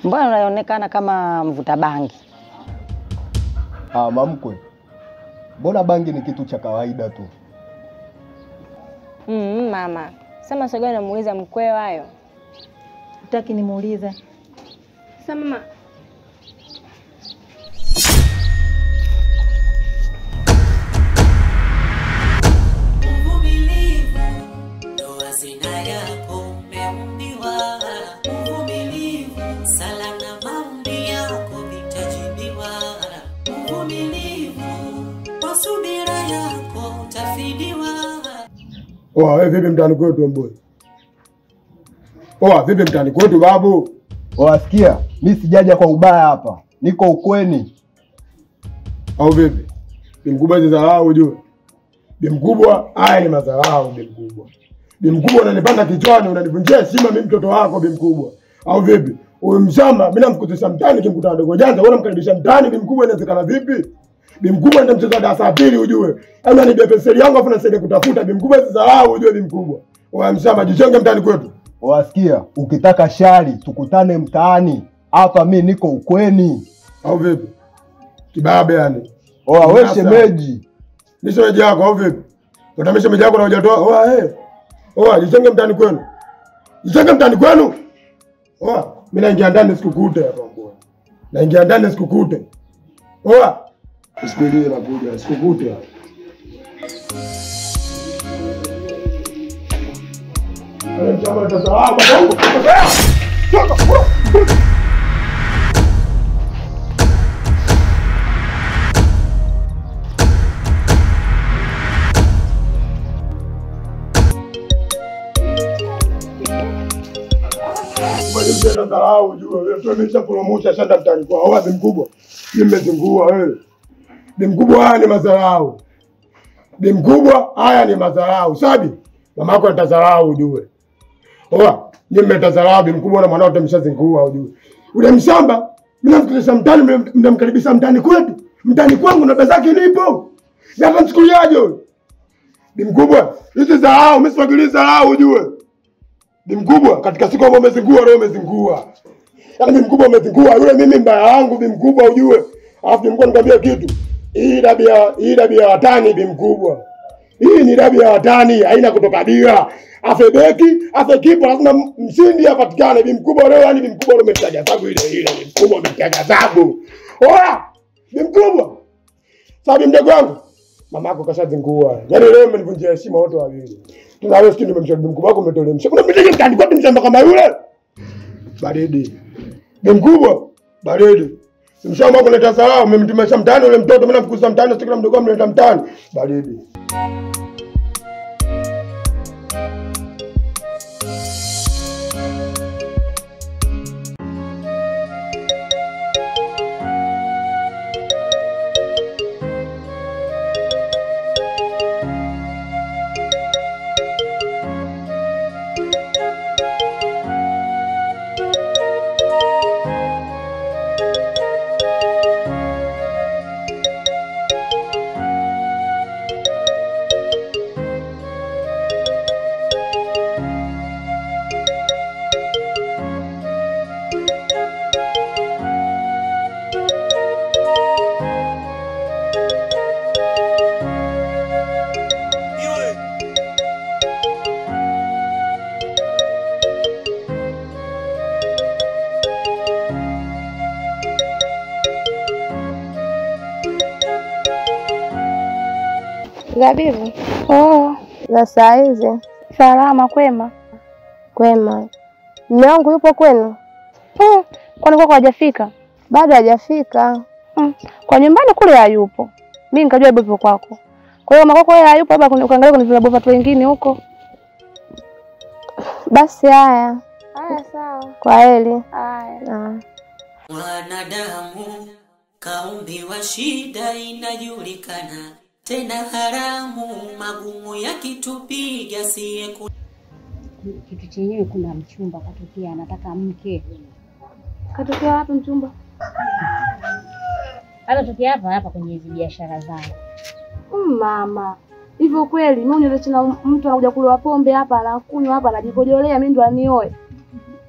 Mbona unaonekana kama mvuta bangi? Mamkwe. Mbona bangi ni kitu cha kawaida tu. Mama. Sema sogea namuuliza mkweo hayo. Utaki nimuulize? Sasa mama. Wewe vipi mtani kwetu mbona? Vipi mtani kwetu babu? Sikia, mimi sijaja kwa ubaya hapa. Niko ukweni. Au vipi? Bimkubwa hizo dharau ujue. Bimkubwa, haya ni madharau bimkubwa. Bimkubwa unanipanda kichwani, unanivunjia heshima mimi mtoto wako bimkubwa. Au vipi? Huyu mshamba mimi namkutisha mtani kimkutana dogo janja, wewe unamkaribisha mtani bimkubwa inawezekana vipi? Bimkubwa ndio mchezo darasa la pili ujue. Ana ni penseli yangu afu nasaidia kutafuta bimkubwa hizo dharau ujue bimkubwa. Wewe mshamba jichenge mtani kwetu. Sikia, ukitaka shari tukutane mtaani. Hapa mimi niko ukweni. Au vipi? Kibabe yani. Wewe shemeji. Ni shemeji yako au vipi? Utamesha shemeji yako na hujatoa. Jichenge mtani kwenu. Jichenge mtani kwenu. Mimi naingia ndani sikukute hapa mbona. Naingia ndani sikukute. Usikilie na kuja sikukute. Chama cha sawa bangu. Mjana dharau ujue wewe tumesha promosha shanda mtani kwa wazi mkubwa. Nimezingua wewe. Bimkubwa haya ni madharau. Bimkubwa haya ni madharau. Sabi, mama yako anatadharau ujue. Nimetadharau bimkubwa na mwanao tumeshazingua ujue. Ule mshamba, mimi namkutisha mtani mnamkaribisha mtani kwetu. Mtani kwangu na bazaki nipo. Hata mchukuliaje wewe? Bimkubwa, hizi dharau, mimi siwagiliza dharau ujue. Bimkubwa, katika siku ambayo umezingua leo umezingua. Yaani bimkubwa umezingua, yule mimi mbaya wangu bimkubwa ujue. Alafu bimkubwa nikwambia kitu. Hii dabi ya watani bimkubwa. Hii ni dabi ya watani, haina kutoka bia. Afe beki, afe kipa, lazima mshindi apatikane bimkubwa leo, yani bimkubwa leo umetaja sababu ile bimkubwa umetaja sababu. Bimkubwa. Sababu mdogo wangu, mama yako kashazingua. Yaani leo umenivunjia heshima wote wawili. Tunawe sikini nimemshauri bimkubwa wako umetolemsha. Kuna mtege mtani kwa mshamba kama yule. Baridi. Bimkubwa, baridi. Mshamba kuleta salao, umemtimesha mtani ule mtoto, mimi namkuza mtani, sikuna mdogo wangu mleta mtani. Baridi. Zabibu. Za saa hizi. Salama kwema? Kwema. Mume wangu yupo kwenu? Kwani kwako hajafika? Bado hajafika. Kwa nyumbani kule hayupo. Mimi nikajua yupo kwako. Kwa hiyo mama kwako yeye hayupo, labda ukaangalia kuna vilabu watu wengine huko. Basi haya. Haya sawa. Kwa heri. Haya. Wanadamu kaumbiwa shida inajulikana. Tena haramu magumu yakitupiga siye kitu chenyewe. Kuna mchumba katokea anataka mke. Katokea wapi mchumba? Anatokea hapa kwenye hizo biashara zao. Mama, hivyo kweli mimi unileta na mtu anakuja kulewa pombe hapa anakunywa hapa anajikojolea mimi ndo anioe.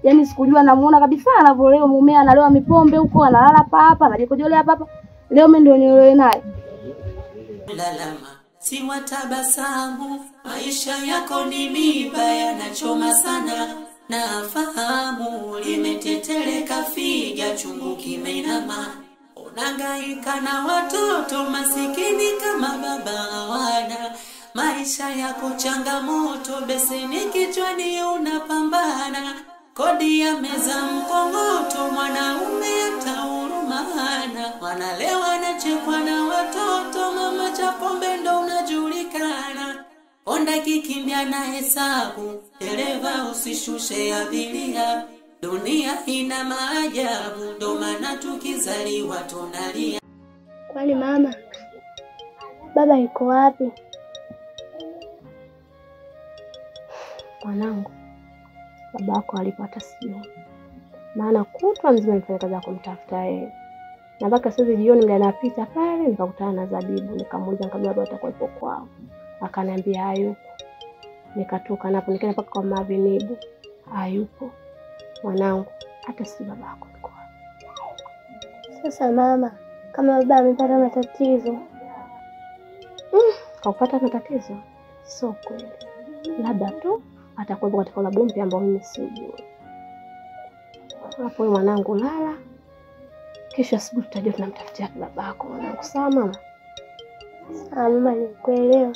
Yaani sikujua namuona kabisa anavyolewa mume analewa mipombe huko analala hapa anajikojolea hapa. Leo mimi ndio niolewe naye. Lalama si watabasamu, maisha yako ni mibaya yanachoma sana. Nafahamu limeteteleka figa chungu kimeinama. Unangaika na watoto masikini kama baba hawana. Maisha yako changamoto, beseni kichwani unapambana. Kodi ya meza mkongoto, mwanaume atahurumana. Wanalewa na chekwa na watoto, mama cha pombe ndo unajulikana. Onda kikimbia na hesabu, dereva usishushe abiria. Dunia ina maajabu, ndo maana tukizaliwa tunalia. Kwani mama, baba yuko wapi? Mwanangu, babako alipata sijui. Maana kutwa mzima nilifanya kazi ya kumtafuta yeye. Na mpaka sasa jioni mimi napita pale nikakutana na Zabibu, nikamuuliza nikamwambia baba atakuwepo kwao. Akaniambia hayupo. Nikatoka napo nikaenda mpaka kwa Mavinibu. Hayupo. Mwanangu, hata si babako yuko. Sasa mama, kama baba amepata matatizo. Kaupata matatizo? Sio kweli. Labda tu atakuwepo katika ule bombi ambao mimi sijui. Hapo mwanangu lala. Kesho asubuhi tutajua tunamtafutia babako mwanangu. Sawa mama? Sawa mama, nikuelewa.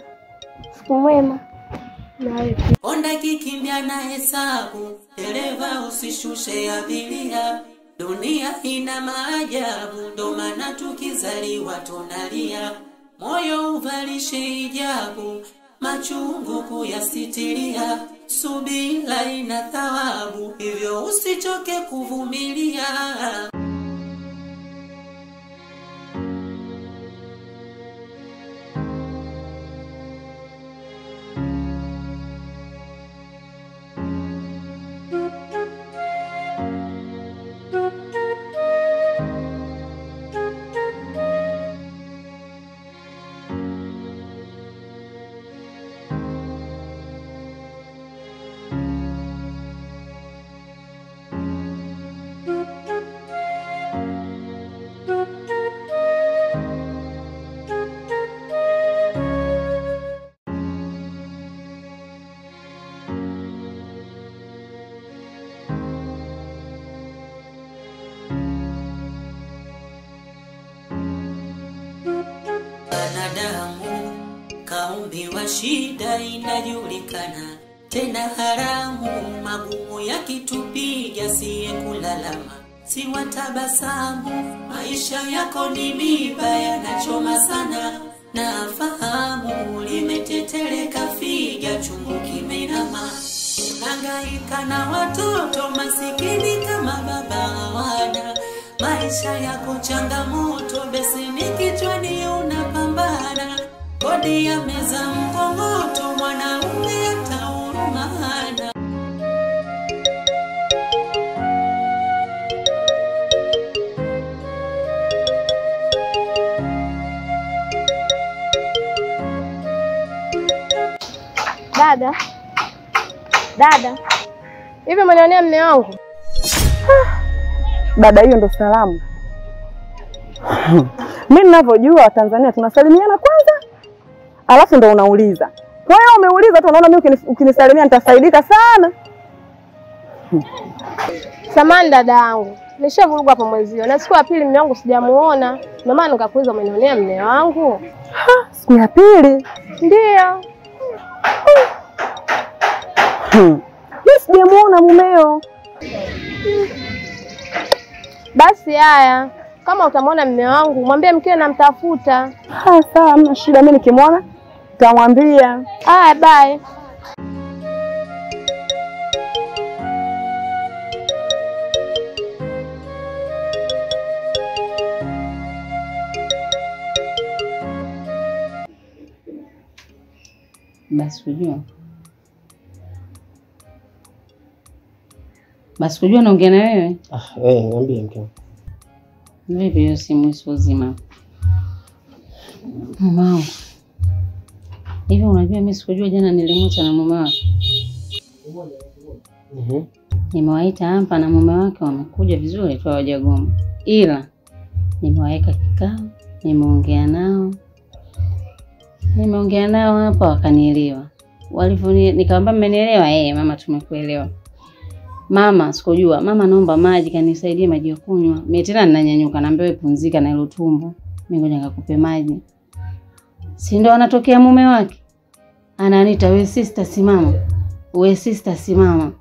Siku mwema. Onda kikimbia na hesabu, dereva usishushe abiria. Dunia ina maajabu, ndo maana tukizaliwa tunalia. Moyo uvalishe hijabu, machungu kuyasitiria. Subira ina thawabu, hivyo usichoke kuvumilia. Wanadamu kaumbi wa shida inajulikana, tena haramu magumu yakitupiga siye kulalama. Si watabasamu, maisha yako ni mibaya yanachoma sana. Nafahamu limeteteleka figa chungu kimeinama. Unangaika na watoto masikini kama baba hawana. Maisha yako changamoto, beseni kichwani unapambana. Kodi ya meza mkongoto, mwanaume atahurumana. Dada. Hivi mwanionea mume wangu? Dada, hiyo ndo salamu. Mimi ninavyojua Tanzania tunasalimiana kwanza, alafu ndo unauliza. Kwa hiyo umeuliza tu, unaona mimi ukinisalimia nitasaidika sana. Samahani dada yangu. Nishavuruga hapo mwezio. Na siku ya pili mume wangu sijamuona. Ndio maana nikakuuliza umenionea mume wangu. Siku ya pili? Ndio. Mimi sijamuona mumeo. Basi haya, kama utamwona mume wangu, mwambie mkeo namtafuta. Sawa, hamna shida, mimi nikimwona nitamwambia. Haya, bye. Basi kujua naongea na wewe. Niambie mke. Vipi hiyo simu iso zima? Mama. Hivi unajua mimi sikujua jana nilimwacha na mama. Nimewaita hapa na mume wake wamekuja vizuri tu hawajagoma. Ila nimewaeka kikao, nimeongea nao hapa wakanielewa. Nikamwambia mmenielewa? Mama tumekuelewa. Mama sikujua, mama naomba maji kanisaidie maji ya kunywa. Mimi tena ninanyanyuka naambia wewe punzika na hilo tumbo. Mimi ngoja nikakupe maji. Si ndo anatokea mume wake. Ananiita wewe sister simama. Wewe sister simama.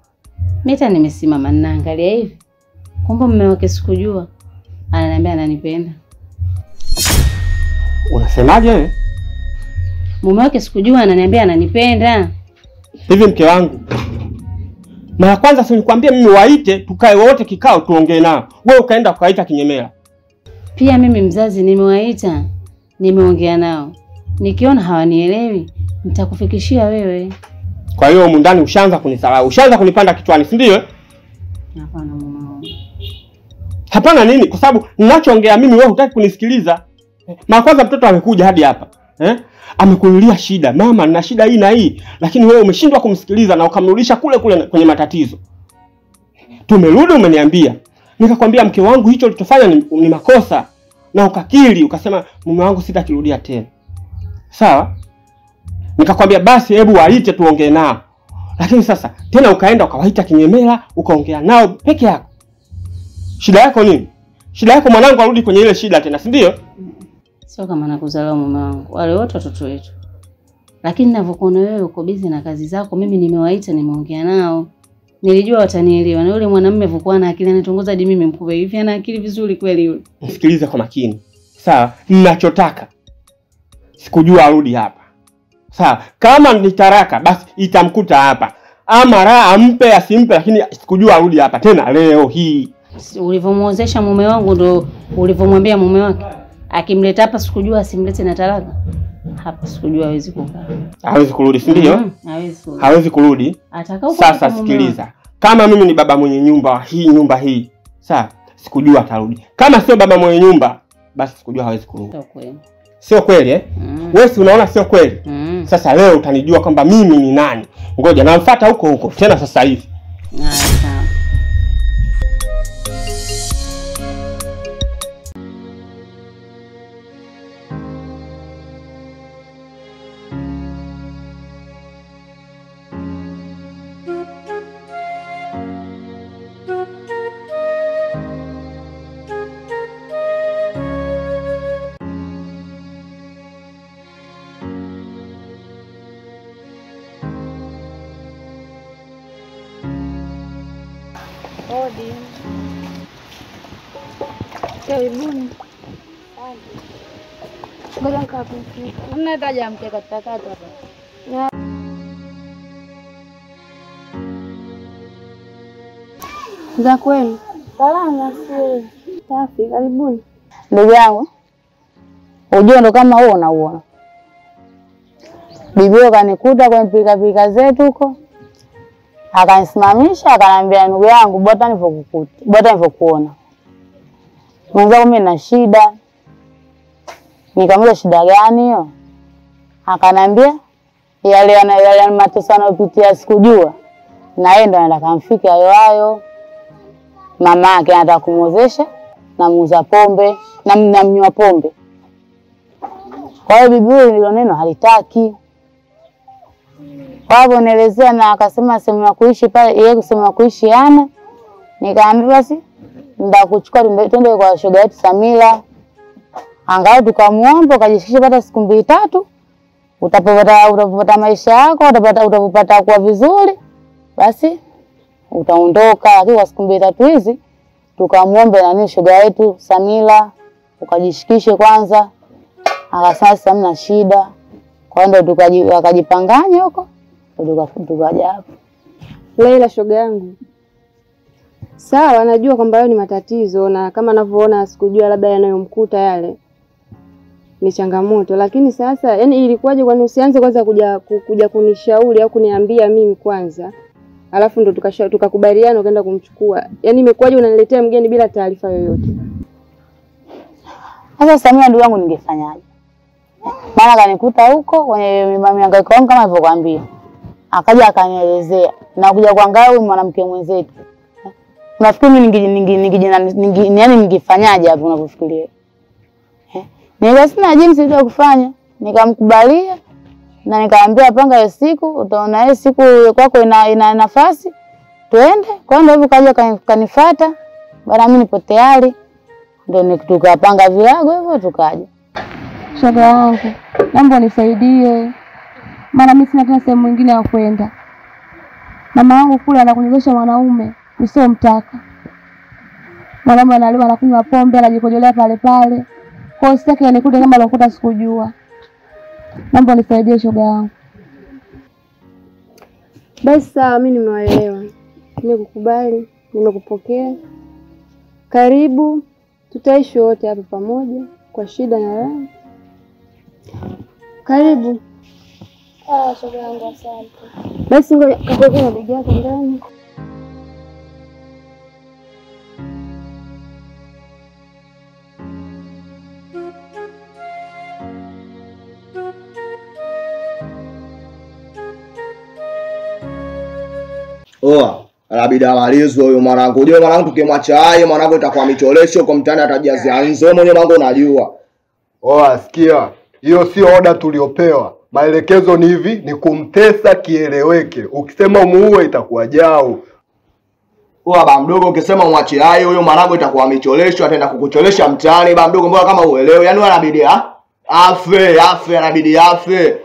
Mimi tena nimesimama ninaangalia hivi. Kumbe mume wake sikujua. Ananiambia ananipenda. Unasemaje wewe? Mume wake sikujua ananiambia ananipenda. Hivi mke wangu, mara kwanza si nilikwambia mimi waite tukae wote kikao tuongee nao. Wewe ukaenda ukaita kinyemela. Pia mimi mzazi nimewaita, nimeongea nao. Nikiona hawanielewi, nitakufikishia wewe. Kwa hiyo humu ndani ushaanza kunisahau, ushaanza kunipanda kichwani, si ndio? Hapana mume wangu. Hapana nini? Kwa sababu ninachoongea mimi wewe hutaki kunisikiliza. Mara kwanza mtoto amekuja hadi hapa. Amekulilia shida, mama nina shida hii na hii, lakini wewe umeshindwa kumsikiliza na ukamrudisha kule kwenye matatizo. Tumerudi umeniambia. Nikakwambia mke wangu hicho ulichofanya ni makosa na ukakiri, ukasema mume wangu sitakirudia tena. Sawa? Nikakwambia basi hebu waite tuongee nao. Lakini sasa tena ukaenda ukawaita kinyemela, ukaongea nao peke yako. Shida yako nini? Shida yako mwanangu arudi kwenye ile shida tena, si ndio? Sio kama nakuzalao mume wangu. Wale wote watoto wetu. Lakini ninavyokuona wewe uko busy na kazi zako, mimi nimewaita nimeongea nao. Nilijua watanielewa. Na yule mwanamume alivyokuwa na akili anatongoza hadi mimi mkubwa hivi ana akili vizuri kweli yule. Nisikilize kwa makini. Sawa? Ninachotaka sikujua arudi hapa. Sawa? Kama ni taraka basi itamkuta hapa. Ama raha ampe asimpe, lakini sikujua arudi hapa tena leo hii. Ulivyomuozesha mume wangu ndo ulivyomwambia mume wake. Akimleta hapa sikujua asimlete na talaka. Hapa sikujua hawezi kukaa. Hawezi kurudi, si ndio? Hawezi kurudi. Sasa sikiliza. Kama mimi ni baba mwenye nyumba hii, sawa? Sikujua atarudi. Kama sio baba mwenye nyumba, basi sikujua hawezi kurudi. Sio kweli. Sio kweli Wewe si unaona sio kweli? Sasa leo utanijua kwamba mimi ni nani. Ngoja namfuata huko tena sasa hivi. Sawa. Odi. Karibuni. Ngoja nikapike. Unataja mkeka tutakata hapa. Za kwenu. Salama si. Safi, karibuni. Ndugu yangu. Ujio ndo kama huo unauona. Bibio kanikuta kwenye pika zetu huko. Akanisimamisha akaniambia ndugu yangu bota nilivyokuona. Mwenzangu mimi na shida. Nikamwambia shida gani hiyo? Akaniambia yale mateso anayopitia sikujua. Na yeye ndo anataka amfike hayo. Mama yake anataka kumwozesha na muuza pombe na mnywa pombe. Kwa hiyo bibi huyu hilo neno halitaki. Kwa hivyo nielezea na akasema sehemu ya kuishi pale, yeye kusema kuishi ana. Nikaambia basi ndio kuchukua twende kwa shoga yetu Samila. Angalau tukamuomba ukajishikisha pata siku 2-3. Utapata maisha yako, utapata kuwa vizuri. Basi utaondoka. Lakini kwa siku 2-3 hizi tukamuombe nani shoga yetu Samila ukajishikishe kwanza. Akasema sasa mna shida. Kwa hiyo ndo akajipanganya huko. Tukaja hapo. Leila shoga yangu. Sawa, najua kwamba hayo ni matatizo na kama ninavyoona sikujua labda yanayomkuta yale ni changamoto, lakini sasa yani ilikuwaje kwani usianze kwanza kuja kunishauri au kuniambia mimi kwanza? Alafu ndo tukakubaliana ukaenda kumchukua. Yani imekuwaje unaniletea mgeni bila taarifa yoyote? Sasa Samia ndugu yangu ningefanyaje? Maana kanikuta huko kwenye mihangaiko yangu kama nilivyokuambia. Akaja akanielezea. na kuja kuangalia huyu mwanamke mwenzetu. Unafikiri mimi yani ningefanyaje hapo unapofikiria? Nika sina jinsi ya kufanya, nikamkubalia na nikamwambia panga hiyo siku, utaona hiyo siku kwako ina nafasi, twende. Kwa ndio hivyo kaja kanifuata, bana mimi nipo tayari. Ndio tukapanga vilago hivyo tukaja. Shoga yangu, naomba nisaidie. Maana mimi sina tena sehemu nyingine ya kwenda. Mama yangu kule anakunyonyesha mwanaume nisiyomtaka. Mwanaume analiwa anakunywa pombe, anajikojolea pale pale. Kwa hiyo sitaki anikute kama alokuta sikujua. Naomba nisaidie shoga yangu. Basi sawa, mimi nimewaelewa. Nimekukubali, nimekupokea. Karibu, tutaishi wote hapa pamoja kwa shida na raha. Karibu. Shoga yangu asante. Basi ngoja kakokea na begi yako ndani. Oa, anabidi amalizwe huyo mwanangu. Unajua mwanangu tukimwacha haye mwanangu itakuwa micholesho kwa mtani atajazia nzo mwenye mwanangu unajua. Oa, sikia. Hiyo sio oda tuliopewa. Maelekezo ni hivi, ni kumtesa kieleweke. Ukisema umuue itakuwa jao. Oa ba mdogo ukisema mwache haye huyo mwanangu itakuwa micholesho ataenda kukucholesha mtani ba mdogo mbona kama uelewe. Yaani anabidi afe anabidi afe.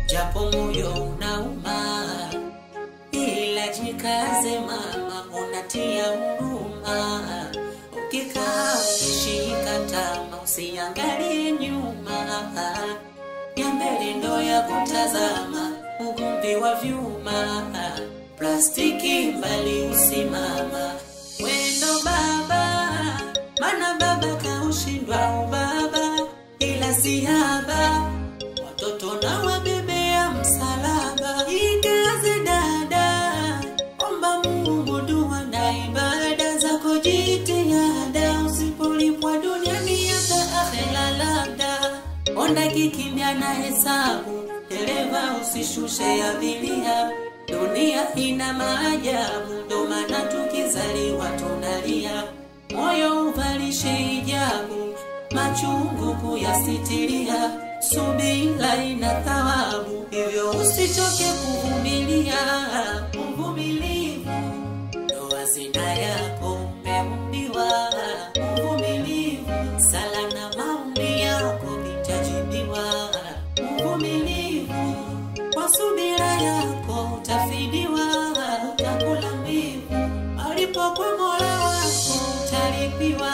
Japo moyo unauma, ila jikaze mama, unatia huruma. Ukikaa ukishika tama, usiangalie nyuma. Ya mbele ndo ya kutazama, ugomvi wa vyuma. Plastiki mbali usimama, wendo baba. Mana baba kaushindwa ubaba, ila si haba. Watoto na wabebea msalaba. Ikaze dada, omba Mungu dua na ibada zako jitihada. Usipolipwa duniani hata akhera labda. Onda kikimya na hesabu, dereva usishushe abiria. Dunia ina maajabu, ndo maana tukizaliwa tunalia. Moyo uvalishe hijabu, machungu kuyasitiria. Subira ina thawabu, hivyo usichoke kuvumilia. Uvumilivu ndo hazina yako umeumbiwa. Uvumilivu sala na maombi yako vitajibiwa. Uvumilivu kwa subira yako utafidiwa. Utakula mbivu alipo kwa Mola wako utalipiwa.